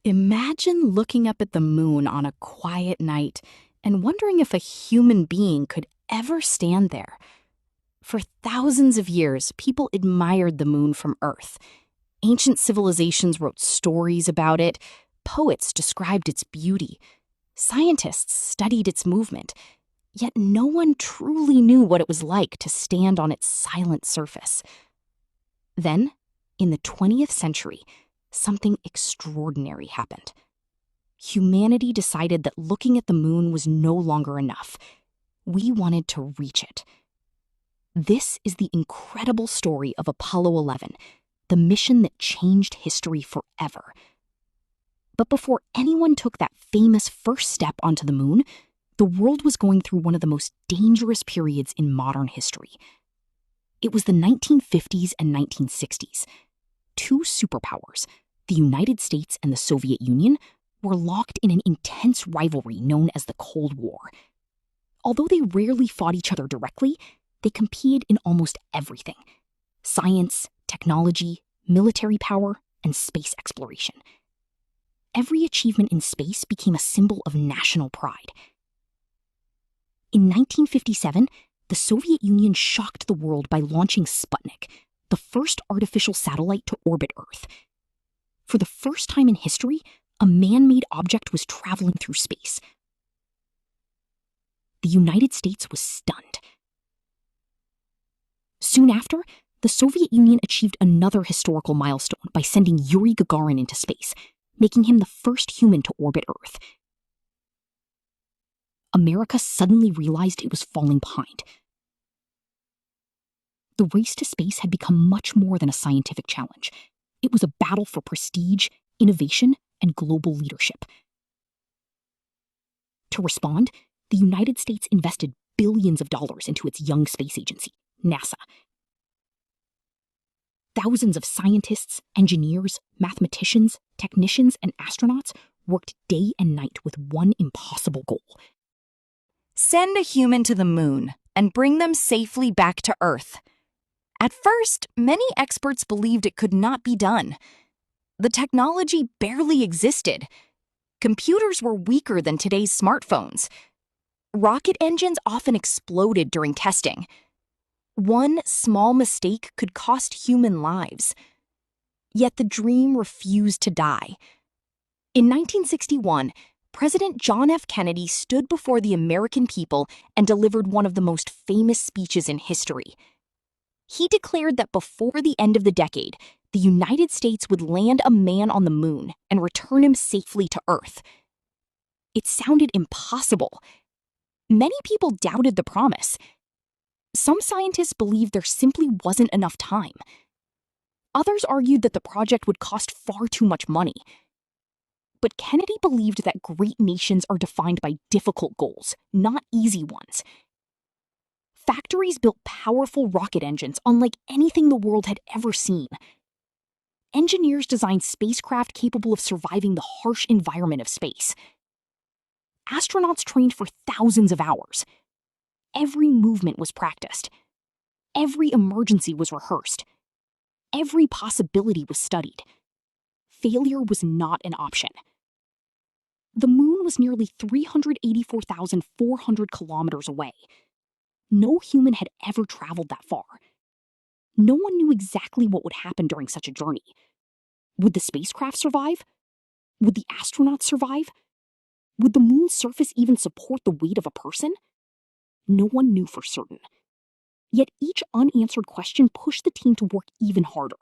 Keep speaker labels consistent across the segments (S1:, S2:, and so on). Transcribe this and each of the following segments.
S1: Imagine looking up at the moon on a quiet night and wondering if a human being could ever stand there. For thousands of years, people admired the moon from Earth. Ancient civilizations wrote stories about it, poets described its beauty, scientists studied its movement, yet no one truly knew what it was like to stand on its silent surface. Then, in the 20th century, something extraordinary happened. Humanity decided that looking at the moon was no longer enough. We wanted to reach it. This is the incredible story of Apollo 11, the mission that changed history forever. But before anyone took that famous first step onto the moon, the world was going through one of the most dangerous periods in modern history. It was the 1950s and 1960s. Two superpowers, the United States and the Soviet Union, were locked in an intense rivalry known as the Cold War. Although they rarely fought each other directly, they competed in almost everything: science, technology, military power, and space exploration. Every achievement in space became a symbol of national pride. In 1957, the Soviet Union shocked the world by launching Sputnik, the first artificial satellite to orbit Earth. For the first time in history, a man-made object was traveling through space. The United States was stunned. Soon after, the Soviet Union achieved another historical milestone by sending Yuri Gagarin into space, making him the first human to orbit Earth. America suddenly realized it was falling behind. The race to space had become much more than a scientific challenge. It was a battle for prestige, innovation, and global leadership. To respond, the United States invested billions of dollars into its young space agency, NASA. Thousands of scientists, engineers, mathematicians, technicians, and astronauts worked day and night with one impossible goal:
S2: send a human to the moon and bring them safely back to Earth. At first, many experts believed it could not be done. The technology barely existed. Computers were weaker than today's smartphones. Rocket engines often exploded during testing. One small mistake could cost human lives. Yet the dream refused to die. In 1961, President John F. Kennedy stood before the American people and delivered one of the most famous speeches in history. He declared that before the end of the decade, the United States would land a man on the moon and return him safely to Earth. It sounded impossible. Many people doubted the promise. Some scientists believed there simply wasn't enough time. Others argued that the project would cost far too much money. But Kennedy believed that great nations are defined by difficult goals, not easy ones. Factories built powerful rocket engines unlike anything the world had ever seen. Engineers designed spacecraft capable of surviving the harsh environment of space. Astronauts trained for thousands of hours. Every movement was practiced. Every emergency was rehearsed. Every possibility was studied. Failure was not an option. The moon was nearly 384,400 kilometers away. No human had ever traveled that far. No one knew exactly what would happen during such a journey. Would the spacecraft survive? Would the astronauts survive? Would the moon's surface even support the weight of a person? No one knew for certain. Yet each unanswered question pushed the team to work even harder.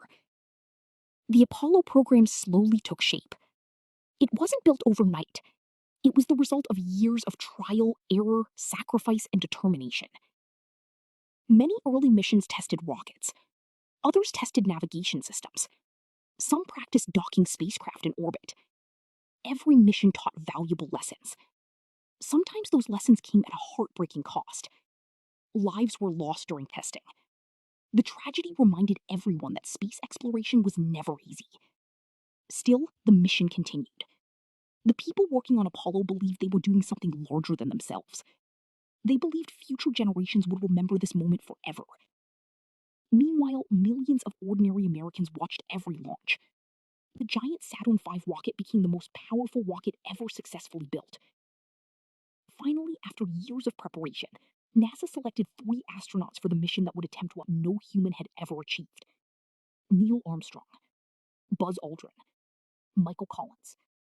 S2: The Apollo program slowly took shape. It wasn't built overnight. It was the result of years of trial, error, sacrifice, and determination. Many early missions tested rockets. Others tested navigation systems. Some practiced docking spacecraft in orbit. Every mission taught valuable lessons. Sometimes those lessons came at a heartbreaking cost. Lives were lost during testing. The tragedy reminded everyone that space exploration was never easy. Still, the mission continued. The people working on Apollo believed they were doing something larger than themselves. They believed future generations would remember this moment forever. Meanwhile, millions of ordinary Americans watched every launch.
S1: The giant Saturn V rocket became the most powerful rocket ever successfully built. Finally, after years of preparation, NASA selected 3 astronauts for the mission that would attempt what no human had ever achieved: Neil Armstrong, Buzz Aldrin, Michael Collins.